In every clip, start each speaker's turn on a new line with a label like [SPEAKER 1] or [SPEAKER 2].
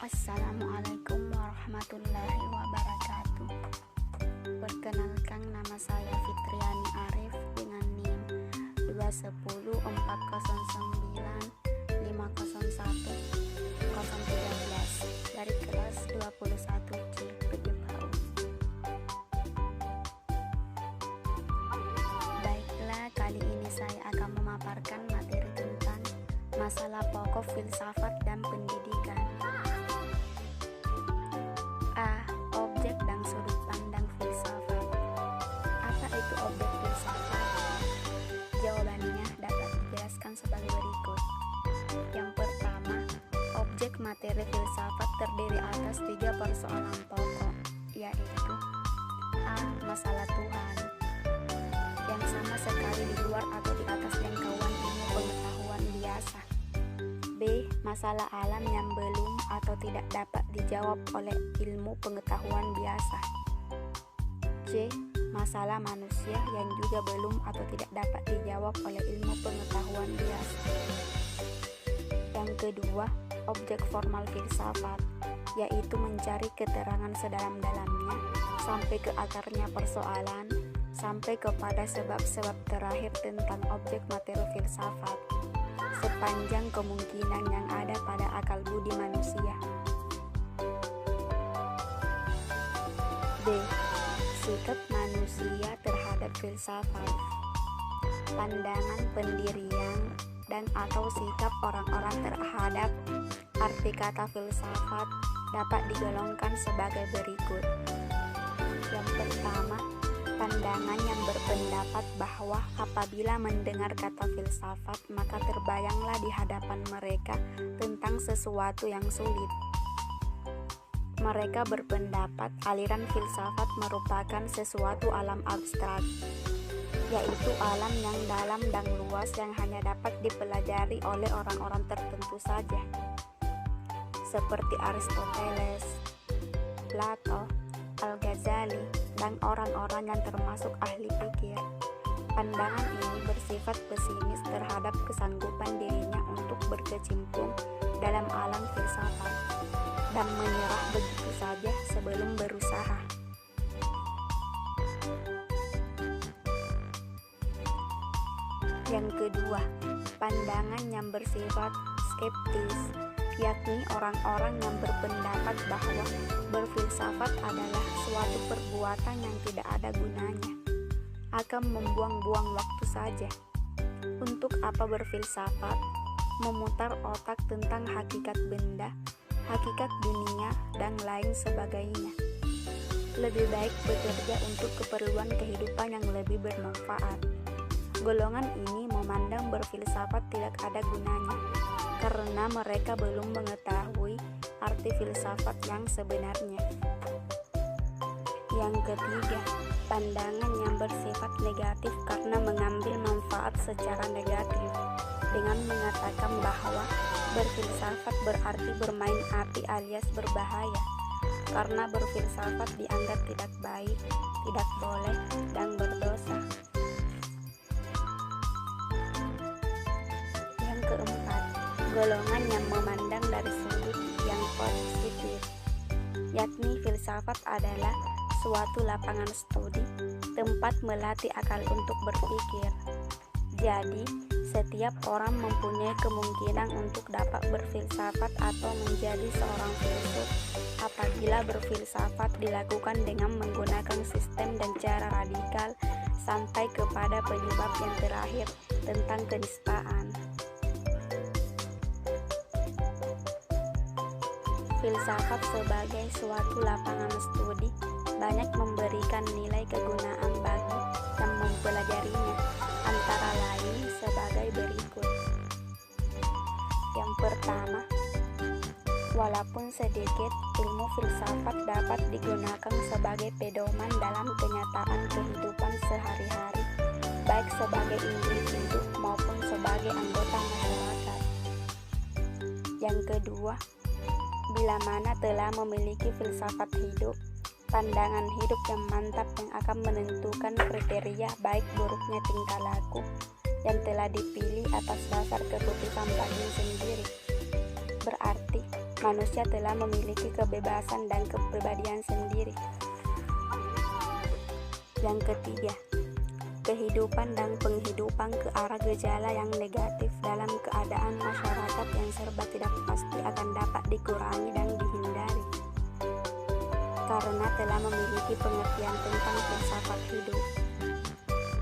[SPEAKER 1] Assalamualaikum warahmatullahi wabarakatuh. Perkenalkan, nama saya Fitriani Arif dengan NIM 210409501 dari kelas 21C PAUD. Baiklah, kali ini saya akan memaparkan materi tentang masalah pokok filsafat dan pendidikan. A. Objek dan sudut pandang filsafat. Apa itu objek filsafat? Jawabannya dapat dijelaskan sebagai berikut. Yang pertama, objek materi filsafat terdiri atas 3 persoalan pokok, yaitu A. Masalah Tuhan, yang sama sekali di luar atau di atas jangkauan ilmu pengetahuan biasa. B. Masalah alam yang belum atau tidak dapat dijawab oleh ilmu pengetahuan biasa. C. Masalah manusia yang juga belum atau tidak dapat dijawab oleh ilmu pengetahuan biasa. Yang kedua, objek formal filsafat, yaitu mencari keterangan sedalam-dalamnya sampai ke akarnya persoalan, sampai kepada sebab-sebab terakhir tentang objek materi filsafat, sepanjang kemungkinan yang ada pada akal budi manusia. D. Sikap manusia terhadap filsafat, pandangan, pendirian, dan atau sikap orang-orang terhadap arti kata filsafat dapat digolongkan sebagai berikut. Yang pertama, pandangan yang berpendapat bahwa apabila mendengar kata filsafat, maka terbayanglah di hadapan mereka tentang sesuatu yang sulit. Mereka berpendapat aliran filsafat merupakan sesuatu alam abstrak, yaitu alam yang dalam dan luas yang hanya dapat dipelajari oleh orang-orang tertentu saja, seperti Aristoteles, Plato, Al-Ghazali, dan orang-orang yang termasuk ahli pikir. Pandangan ini bersifat pesimis terhadap kesanggupan dirinya untuk berkecimpung dalam alam filsafat dan menyerah begitu saja sebelum berusaha. Yang kedua, pandangan yang bersifat skeptis, yakni orang-orang yang berpendapat bahwa berfilsafat adalah suatu perbuatan yang tidak ada gunanya, akan membuang-buang waktu saja. Untuk apa berfilsafat? Memutar otak tentang hakikat benda, hakikat dunia, dan lain sebagainya. Lebih baik bekerja untuk keperluan kehidupan yang lebih bermanfaat. Golongan ini memandang berfilsafat tidak ada gunanya, karena mereka belum mengetahui arti filsafat yang sebenarnya. Yang ketiga, pandangan yang bersifat negatif karena mengambil manfaat secara negatif dengan mengatakan bahwa berfilsafat berarti bermain api alias berbahaya, karena berfilsafat dianggap tidak baik, tidak boleh, dan berdosa. Yang keempat, golongan yang memandang dari sudut yang positif, yakni filsafat adalah suatu lapangan studi, tempat melatih akal untuk berpikir. Jadi, setiap orang mempunyai kemungkinan untuk dapat berfilsafat atau menjadi seorang filsuf apabila berfilsafat dilakukan dengan menggunakan sistem dan cara radikal sampai kepada penyebab yang terakhir tentang kenistaan. Filsafat sebagai suatu lapangan studi banyak memberikan nilai kegunaan bagi yang mempelajarinya, antara lain sebagai berikut. Yang pertama, walaupun sedikit, ilmu filsafat dapat digunakan sebagai pedoman dalam kenyataan kehidupan sehari-hari, baik sebagai individu maupun sebagai anggota masyarakat. Yang kedua, bila mana telah memiliki filsafat hidup, pandangan hidup yang mantap yang akan menentukan kriteria baik buruknya tingkah laku yang telah dipilih atas dasar keputusan batin sendiri. Berarti manusia telah memiliki kebebasan dan kepribadian sendiri. Yang ketiga, kehidupan dan penghidupan ke arah gejala yang negatif dalam keadaan masyarakat yang serba tidak pasti akan dapat dikurangi dan dihindari, karena telah memiliki pengertian tentang filsafat hidup.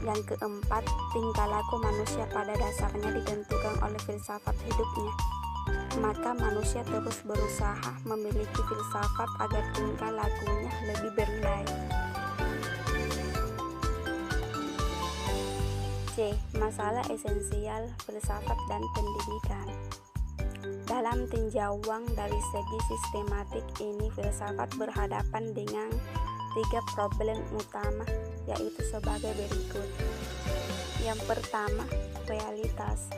[SPEAKER 1] Yang keempat, tingkah laku manusia pada dasarnya ditentukan oleh filsafat hidupnya. Maka manusia terus berusaha memiliki filsafat agar tingkah lakunya lebih bernilai. C. Masalah esensial filsafat dan pendidikan. Dalam tinjauan dari segi sistematik ini, filsafat berhadapan dengan 3 problem utama, yaitu sebagai berikut. Yang pertama, realitas,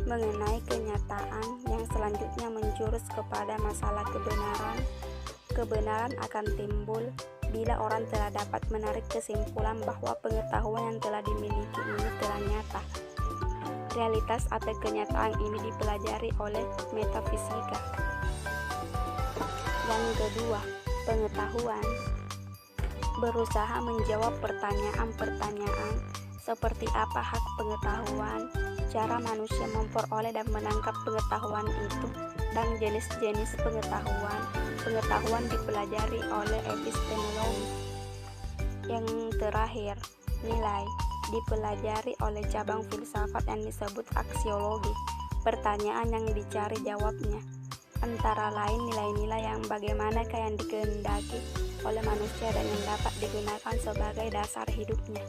[SPEAKER 1] mengenai kenyataan. Yang selanjutnya menjurus kepada masalah kebenaran. Kebenaran akan timbul bila orang telah dapat menarik kesimpulan bahwa pengetahuan yang telah dimiliki ini telah nyata. Realitas atau kenyataan ini dipelajari oleh metafisika. Yang kedua, pengetahuan, berusaha menjawab pertanyaan-pertanyaan seperti apa hak pengetahuan, cara manusia memperoleh dan menangkap pengetahuan itu, dan jenis-jenis pengetahuan. Pengetahuan dipelajari oleh epistemologi. Yang terakhir, nilai, dipelajari oleh cabang filsafat yang disebut aksiologi. Pertanyaan yang dicari jawabnya antara lain nilai-nilai yang bagaimanakah yang dikehendaki oleh manusia dan yang dapat digunakan sebagai dasar hidupnya.